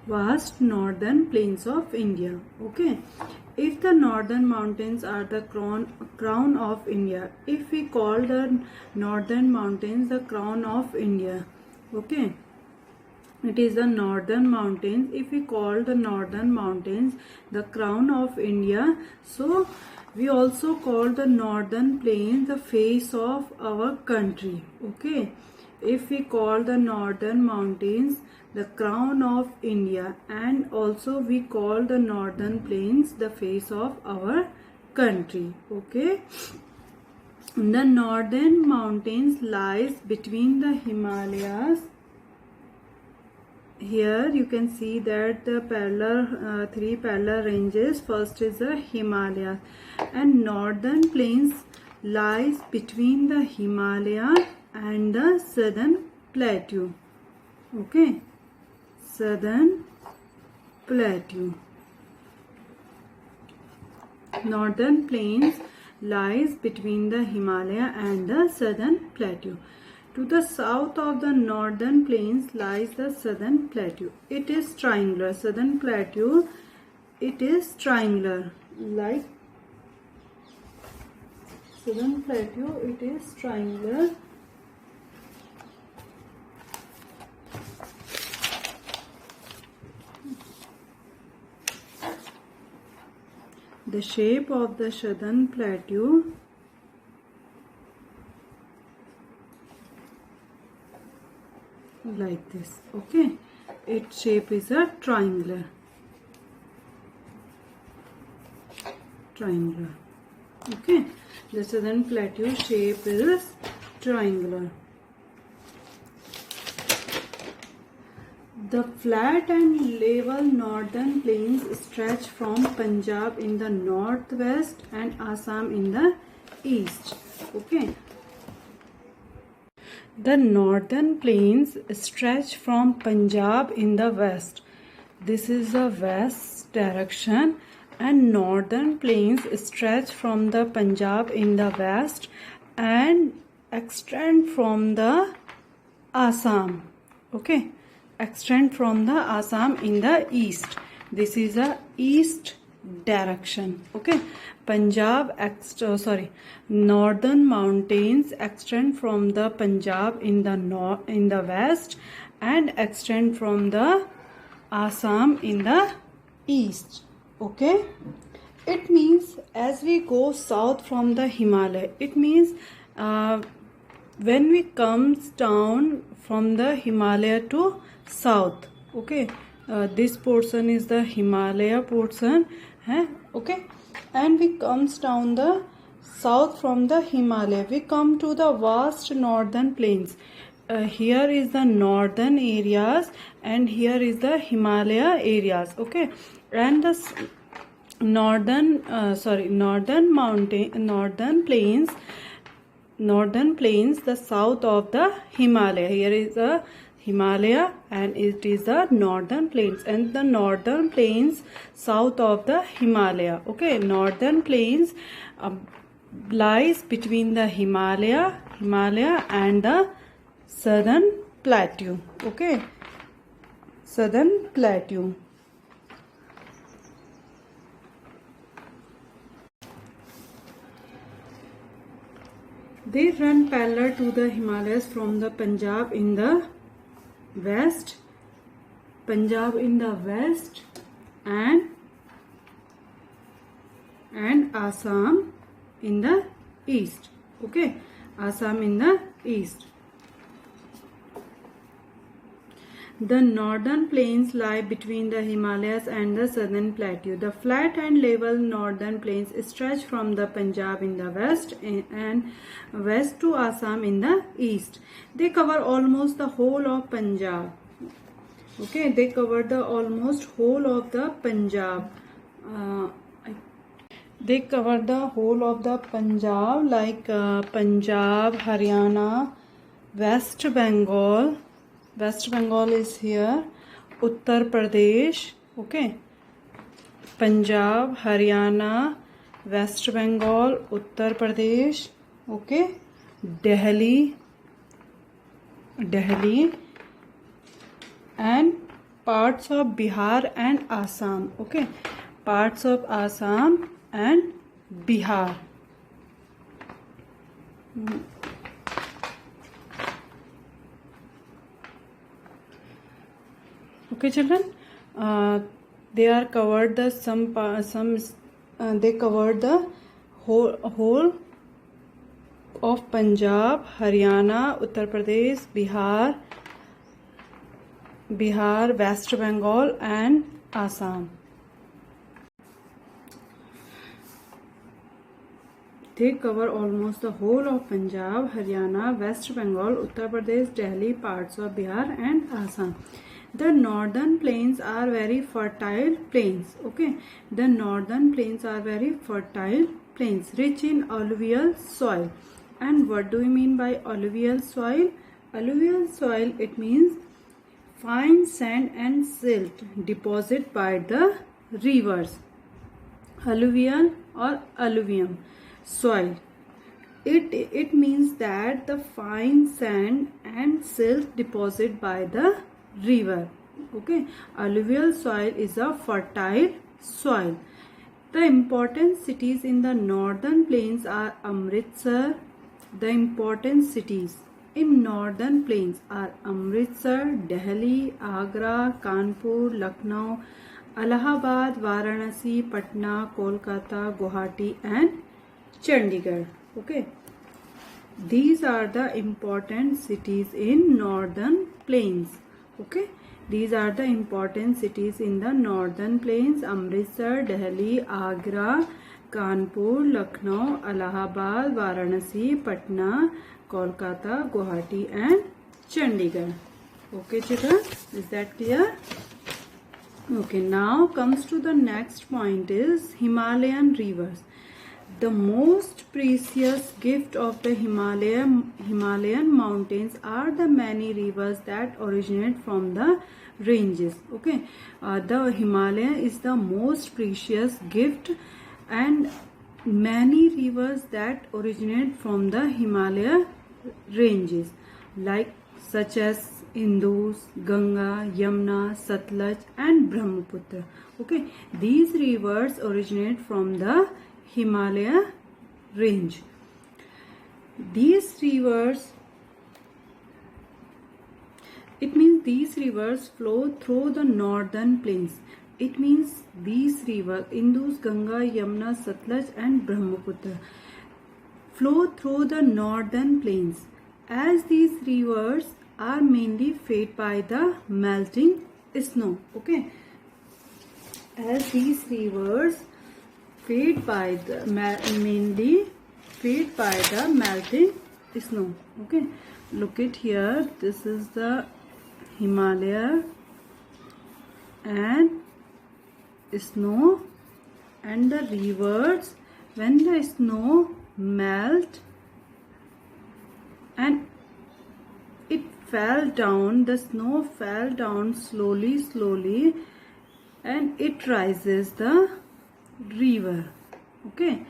vast northern plains of India. Okay, if the northern mountains are the crown of India, if we call the northern mountains the crown of India, okay, it is the northern mountains. If we call the northern mountains the crown of India, so we also call the northern plains the face of our country. Okay, if we call the northern mountains the crown of India, and also we call the northern plains the face of our country. Okay, the northern mountains lies between the Himalayas. Here you can see that the three parallel ranges. First is the Himalaya, and northern plains lies between the Himalaya and the southern plateau. Okay, southern plateau. Northern plains lies between the Himalaya and the southern plateau. To the south of the northern plains lies the southern plateau. It is triangular. Southern plateau, it is triangular. Like southern plateau, it is triangular. The shape of the southern plateau like this. Okay, its shape is a triangular. Okay, the southern plateau shape is triangular. The flat and level northern plains stretch from Punjab in the northwest and Assam in the east. Okay, the northern plains stretch from Punjab in the west. This is the west direction, and northern plains stretch from the Punjab in the west and extend from the Assam. Okay, extend from the Assam in the east. This is the east direction. Okay, northern mountains extend from the Punjab in the west and extend from the Assam in the east. Okay, it means as we go south from the Himalaya, it means when we comes down from the Himalaya to south. Okay, this portion is the Himalaya portion. Okay, and we comes down the south from the Himalaya, we come to the vast northern plains. Here is the northern areas and here is the Himalaya areas. Okay, and the northern plains, the south of the Himalaya. Here is the Himalaya and it is the northern plains, and the northern plains south of the Himalaya. Okay, northern plains lies between the Himalaya and the southern plateau. Okay, southern plateau. They run parallel to the Himalayas from the Punjab in the west, and Assam in the east. Okay, Assam in the east. The northern plains lie between the Himalayas and the southern plateau. The flat and level northern plains stretch from the Punjab in the west and west to Assam in the east. They cover almost the whole of Punjab. Okay, they cover the almost whole of the Punjab. They cover the whole of the Punjab, like Punjab, Haryana, West Bengal. West Bengal is here, Uttar Pradesh. Okay, Punjab, Haryana, West Bengal, Uttar Pradesh. Okay, Delhi, and parts of Bihar and Assam. Okay, parts of Assam and Bihar. Okay, children. They are covered the they covered the whole of Punjab, Haryana, Uttar Pradesh, Bihar, West Bengal and Assam. They cover almost the whole of Punjab, Haryana, West Bengal, Uttar Pradesh, Delhi, parts of Bihar and Assam. The northern plains are very fertile plains. Okay, the northern plains are very fertile plains, rich in alluvial soil. And what do we mean by alluvial soil? Alluvial soil, it means fine sand and silt deposited by the rivers. Alluvial or alluvium soil. It means that the fine sand and silt deposited by the river. Okay, alluvial soil is a fertile soil. The important cities in the northern plains are Amritsar. The important cities in northern plains are Amritsar, Delhi, Agra, Kanpur, Lucknow, Allahabad, Varanasi, Patna, Kolkata, Guwahati and Chandigarh. Okay, these are the important cities in northern plains. Okay, these are the important cities in the northern plains: Amritsar, Delhi, Agra, Kanpur, Lucknow, Allahabad, Varanasi, Patna, Kolkata, Guwahati and Chandigarh. Okay, children, is that clear? Okay, now comes to the next point is Himalayan rivers. The most precious gift of the Himalayan mountains are the many rivers that originate from the ranges. Okay, the Himalaya is the most precious gift, and many rivers that originate from the Himalaya ranges, like such as Indus, Ganga, Yamuna, Satluj and Brahmaputra. Okay, these rivers originate from the Himalaya range. These rivers, it means these rivers flow through the northern plains. It means these rivers, Indus, Ganga, Yamuna, Satluj and Brahmaputra, flow through the northern plains, as these rivers are mainly fed by the melting snow. Okay, as these rivers mainly fed by the melting snow. Okay, look it here. This is the Himalaya and snow, and the rivers, when the snow melt and it fell down, the snow fell down slowly and it rises the river. Okay,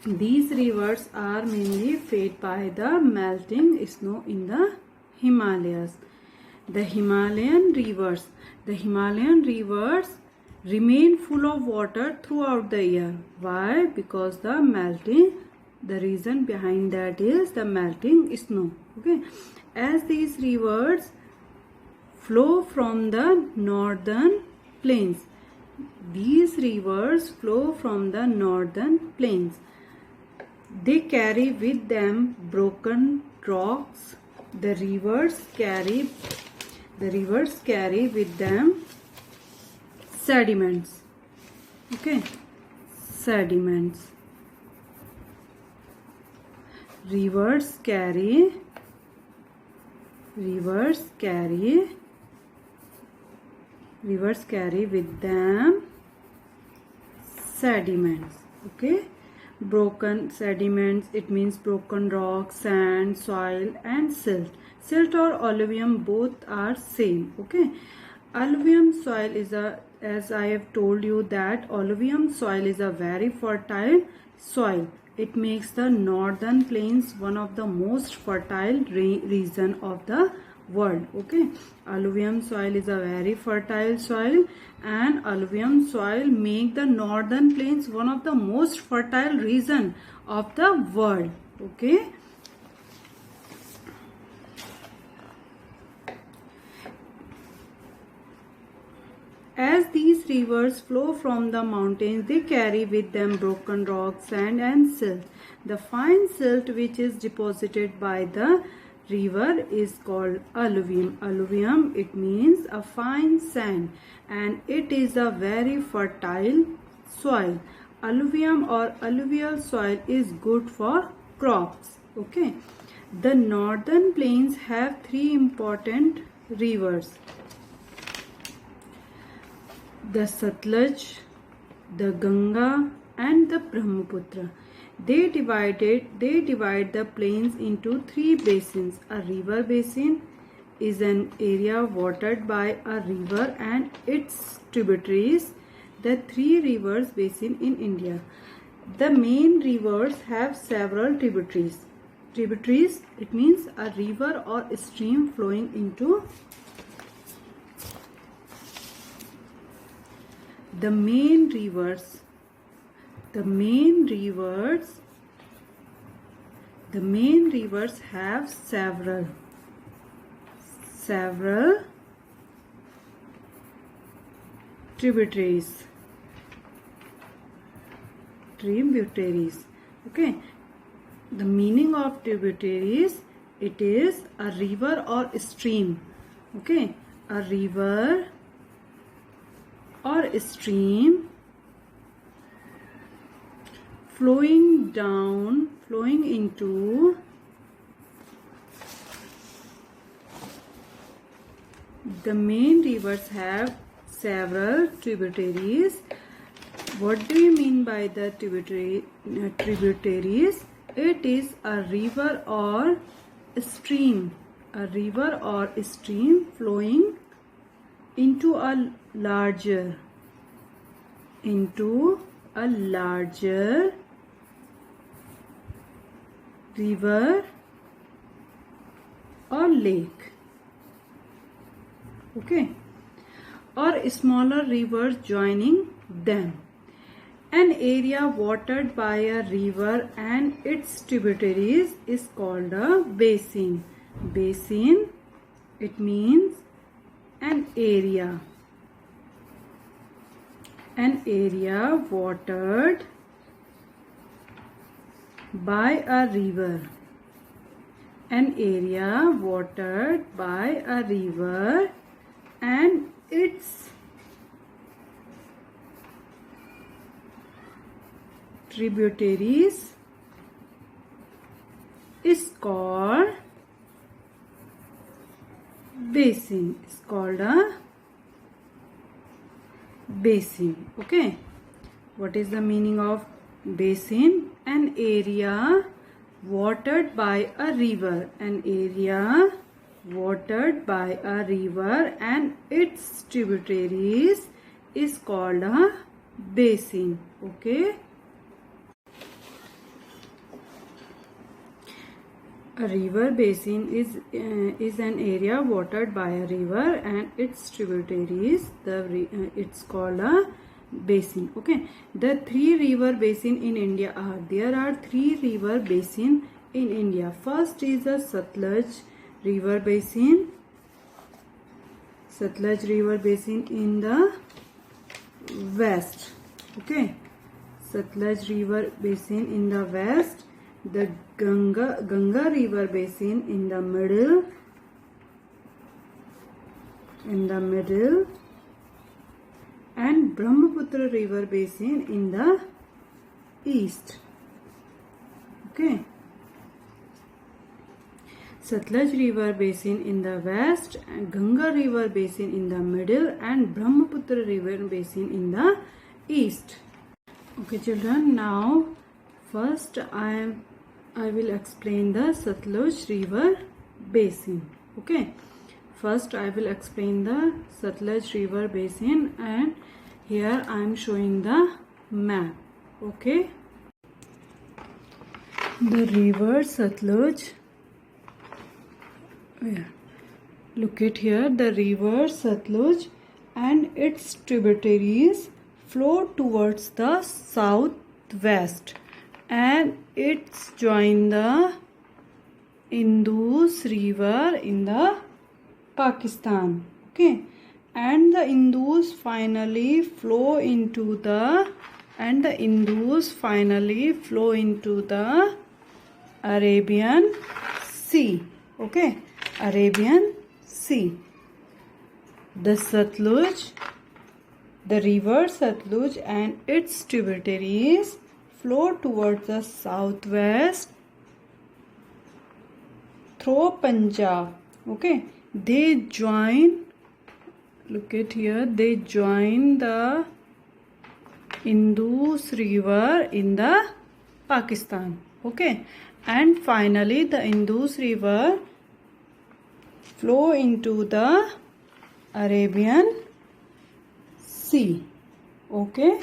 these rivers are mainly fed by the melting snow in the Himalayas. The Himalayan rivers remain full of water throughout the year. Why? Because the reason behind that is the melting snow. Okay, as these rivers flow from the northern plains, they carry with them broken rocks. The rivers carry with them sediments. Okay, sediments. Rivers carry with them sediments. Okay, broken sediments, it means broken rock, sand, soil and silt. Silt or alluvium, both are same. Okay, alluvium soil is as I have told you that alluvium soil is a very fertile soil. It makes the northern plains one of the most fertile region of the world. Okay, alluvium soil is a very fertile soil, and alluvium soil make the northern plains one of the most fertile region of the world. Okay, as these rivers flow from the mountains, they carry with them broken rock, sand and silt. The fine silt which is deposited by the river is called alluvium. Alluvium, it means a fine sand, and it is a very fertile soil. Alluvium or alluvial soil is good for crops. Okay. The northern plains have three important rivers: the Satluj, the Ganga and the Brahmaputra. They divide the plains into three basins. A river basin is an area watered by a river and its tributaries. The three rivers basin in India. The main rivers have several tributaries. Tributaries, it means a river or a stream flowing into the main rivers. The main rivers have several tributaries. Okay, the meaning of tributaries, it is a river or a stream. Okay, a river or a stream flowing into the main rivers have several tributaries. What do you mean by the tributaries? It is a river or a stream. A river or a stream flowing into a larger river or lake. Okay, or smaller rivers joining them. An area watered by a river and its tributaries is called a basin. Basin, it means an area watered by a river. An area watered by a river and its tributaries is called basin. It's called a basin. Okay, what is the meaning of basin? An area watered by a river. An area watered by a river and its tributaries is called a basin. Okay, a river basin is an area watered by a river and its tributaries. It's called a basin. Okay, the three river basin in India are, there are three river basin in India. First is the Satluj river basin. Satluj river basin in the west. Okay, Satluj river basin in the west. The Ganga river basin in the middle. And Brahmaputra river basin in the east. Okay, Satluj river basin in the west, and Ganga river basin in the middle, and Brahmaputra river basin in the east. Okay children, now first I will explain the Satluj river basin. Okay, first I will explain the Satluj river basin, and here I am showing the map. Okay, the river Satluj, Look at here, the river Satluj and its tributaries flow towards the southwest, and it's join the Indus river in the Pakistan. Okay, and the Indus finally flow into the Arabian Sea. Okay, Arabian Sea. The Satluj, the river Satluj and its tributaries flow towards the southwest through Punjab. Okay, they join, look at here, they join the Indus river in the Pakistan. Okay, and finally the Indus river flow into the Arabian Sea. Okay,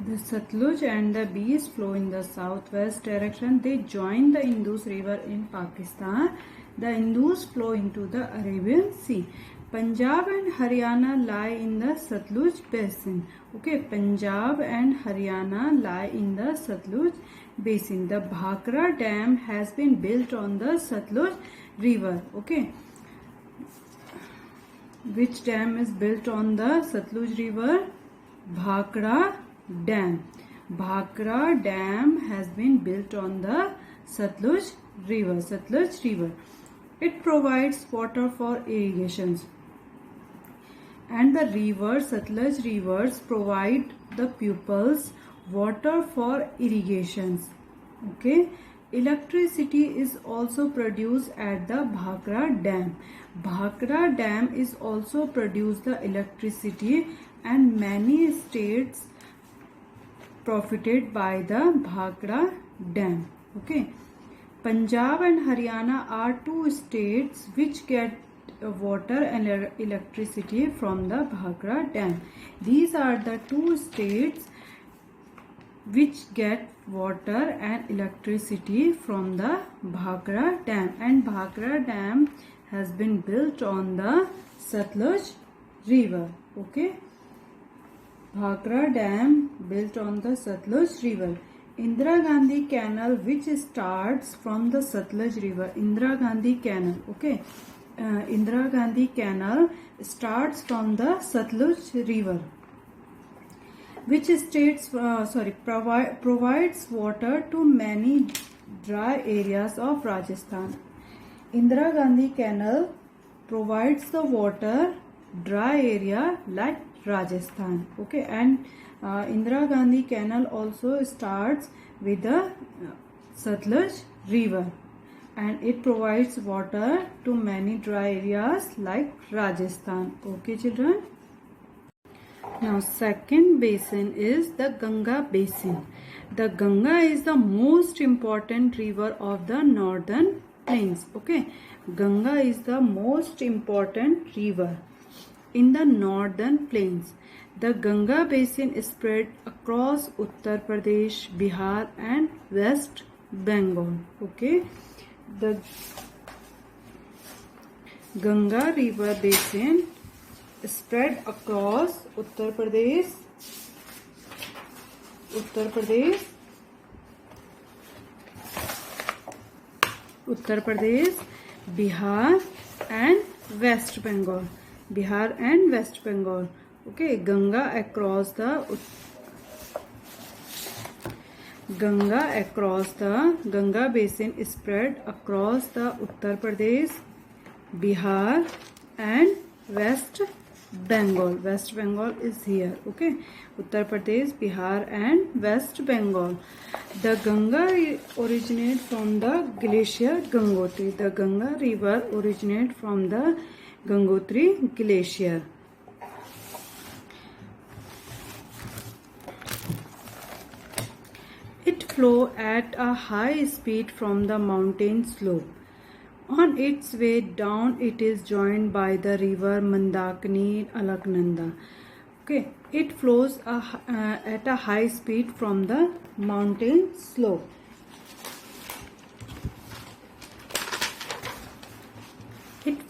the Satluj and the Beas flow in the southwest direction. They join the Indus river in Pakistan. The Indus flow into the Arabian Sea. Punjab and Haryana lie in the Satluj basin. Okay, Punjab and Haryana lie in the Satluj basin. The Bhakra Dam has been built on the Satluj river. Okay, which dam is built on the Satluj river? Bhakra Dam. Bhakra Dam has been built on the Satluj river. It provides water for irrigations. And the river, Satluj rivers provide the pupils water for irrigations. Okay, electricity is also produced at the Bhakra Dam. Bhakra Dam is also produce the electricity, and many states profited by the Bhakra Dam. Okay, Punjab and Haryana are two states which get water and electricity from the Bhakra Dam. These are the two states which get water and electricity from the Bhakra Dam, and Bhakra Dam has been built on the Satluj river. Okay, Bhakra Dam built on the Satluj river. Indira Gandhi Canal, which starts from the Satluj river. Indira Gandhi Canal. Okay, Indira Gandhi Canal starts from the Satluj river, which provides water to many dry areas of Rajasthan. Indira Gandhi Canal provides the water dry area like Rajasthan. Okay, and Indira Gandhi Canal also starts with the Satluj river, and it provides water to many dry areas like Rajasthan. Okay, children. Now, second basin is the Ganga basin. The Ganga is the most important river of the northern plains. Okay, Ganga is the most important river in the northern plains. The Ganga basin is spread across Uttar Pradesh, Bihar and West Bengal. Okay, the Ganga river basin spread across Uttar Pradesh, Bihar and West Bengal. Okay, Ganga across the Ganga basin is spread across the Uttar Pradesh, Bihar and West Bengal. West Bengal is here. Okay, Uttar Pradesh, Bihar and West Bengal. The Ganga originates from the glacier Gangotri. The Ganga river originates from the Gangotri glacier. It flows at a high speed from the mountain slope. On its way down, it is joined by the river Mandakini Alaknanda. Okay, it flows at a high speed from the mountain slope.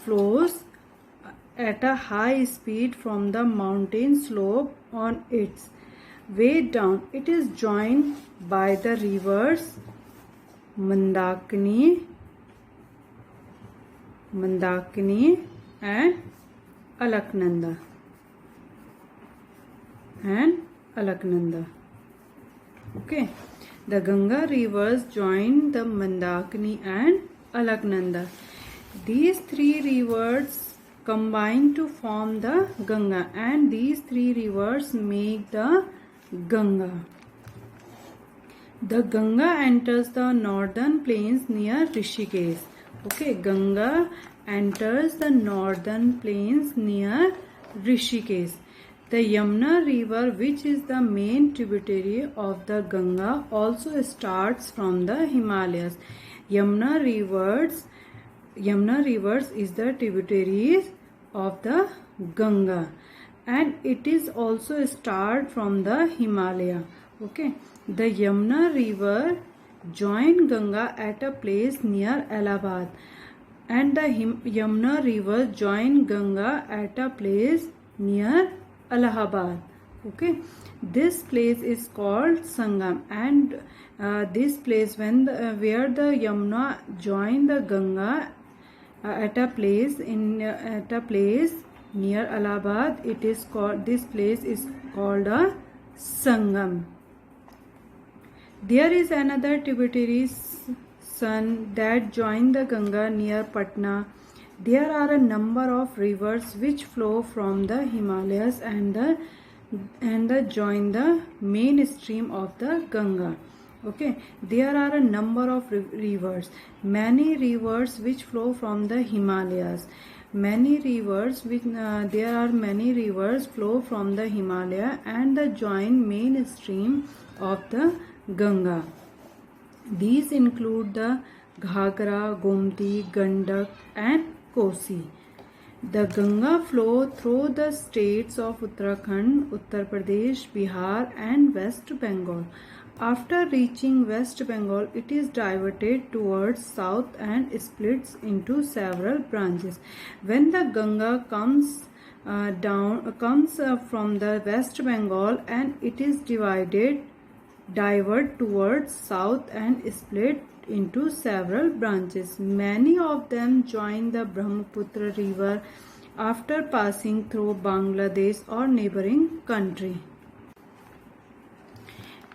flows at a high speed from the mountain slope on its way down. It is joined by the rivers Mandakini and Alaknanda. Okay, the Ganga rivers join the Mandakini and Alaknanda. These three rivers combine to form the Ganga, and these three rivers make the Ganga. The Ganga enters the northern plains near Rishikesh. Okay, Ganga enters the northern plains near Rishikesh. The Yamuna river, which is the main tributary of the Ganga, also starts from the Himalayas. Yamuna rivers is the tributaries of the Ganga, and it is also start from the Himalaya. Okay, the Yamuna river join Ganga at a place near Allahabad, and the Yamuna river join Ganga at a place near Allahabad. Okay, this place is called Sangam, and this place where the Yamuna join the Ganga at a place near Allahabad, this place is called a Sangam. There is another tributary Son that join the Ganga near Patna. There are a number of rivers which flow from the Himalayas and join the main stream of the Ganga. Okay, there are a number of rivers. Many rivers which flow from the Himalayas. There are many rivers flow from the Himalaya and the join main stream of the Ganga. These include the Ghagra, Gomti, Gandak and Kosi. The Ganga flow through the states of Uttarakhand, Uttar Pradesh, Bihar and West Bengal. After reaching West Bengal, it is diverted towards south and splits into several branches. When the Ganga comes from the West Bengal, and it is divert towards south and split into several branches. Many of them join the Brahmaputra river after passing through Bangladesh or neighboring country.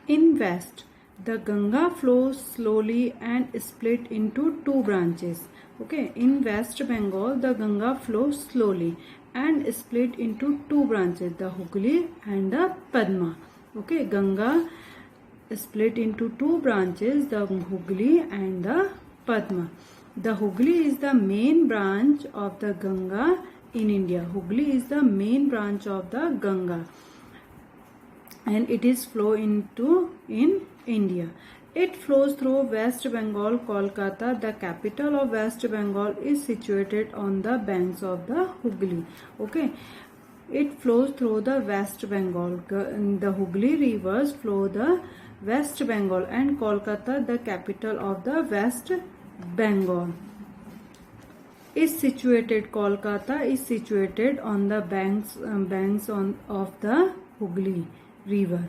In west, the Ganga flows slowly and split into two branches. Okay, in West Bengal, the Ganga flows slowly and split into two branches, the Hooghly and the Padma. Okay, Ganga split into two branches, the Hooghly and the Padma. The Hooghly is the main branch of the Ganga in India. Hooghly is the main branch of the Ganga, and it is flow into in India. It flows through West Bengal. Kolkata, the capital of West Bengal, is situated on the banks of the Hooghly. Okay, it flows through the West Bengal. The Hooghly rivers flow the West Bengal, and Kolkata, the capital of the West Bengal, is situated. Kolkata is situated on the banks of the Hooghly river.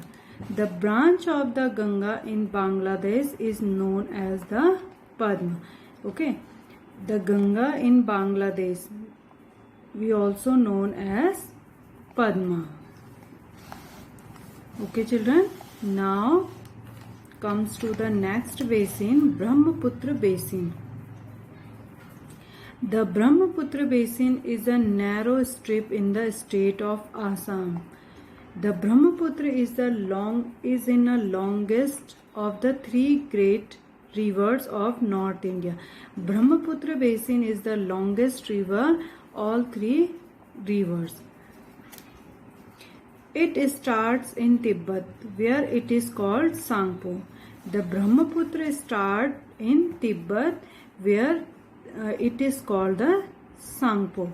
The branch of the Ganga in Bangladesh is known as the Padma. Okay, the Ganga in Bangladesh we also known as Padma. Okay children, now comes to the next basin, Brahmaputra basin. The Brahmaputra basin is a narrow strip in the state of Assam. The Brahmaputra is the longest of the three great rivers of North India. Brahmaputra basin is the longest river, all three rivers. It starts in Tibet, where it is called Sangpo. The Brahmaputra starts in Tibet, where it is called the Sangpo.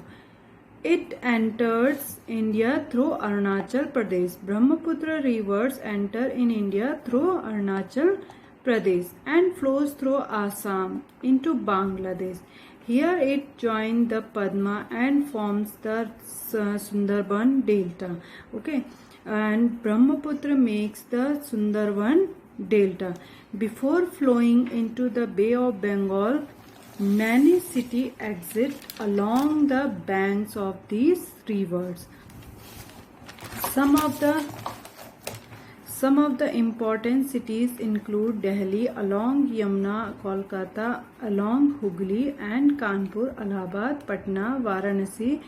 It enters India through Arunachal Pradesh. Brahmaputra rivers enter in India through Arunachal Pradesh and flows through Assam into Bangladesh. Here it joins the Padma and forms the Sundarban Delta. Okay, and Brahmaputra makes the Sundarban Delta. Before flowing into the Bay of Bengal, many cities exist along the banks of these rivers. Some of the important cities include Delhi along Yamuna, Kolkata along Hooghly, and Kanpur, Allahabad, Patna, Varanasi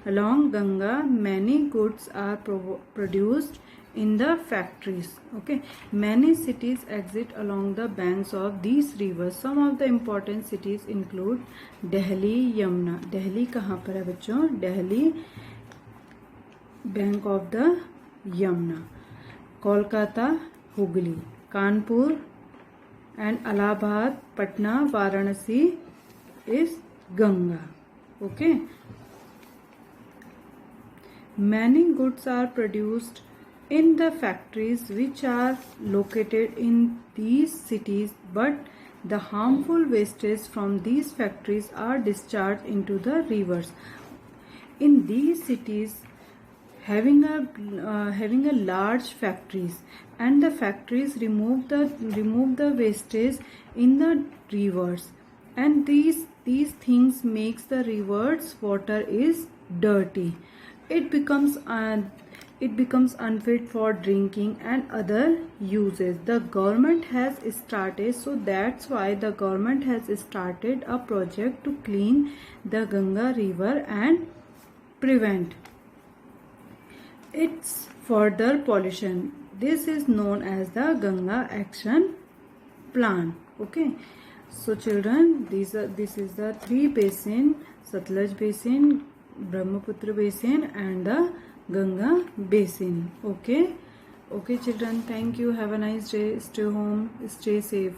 along Ganga. Many goods are produced in the factories. Okay, many cities exist along the banks of these rivers. Some of the important cities include Delhi, Yamuna. Delhi कहाँ पर है बच्चों? Delhi bank of the Yamuna. Kolkata, Hooghly, Kanpur and Allahabad, Patna, Varanasi is Ganga. Okay. Many goods are produced in the factories which are located in these cities, but the harmful wastes from these factories are discharged into the rivers. In these cities, having a large factories, and the factories remove the wastage in the rivers, and these things makes the rivers water is dirty. It becomes unfit for drinking and other uses. The government has started, so that's why the government has started a project to clean the Ganga river and prevent its further pollution. This is known as the Ganga Action Plan. Okay, so children, this is the three basin: Satluj basin, Brahmaputra basin and the Ganga basin. Okay, children, thank you. Have a nice day. Stay home, stay safe.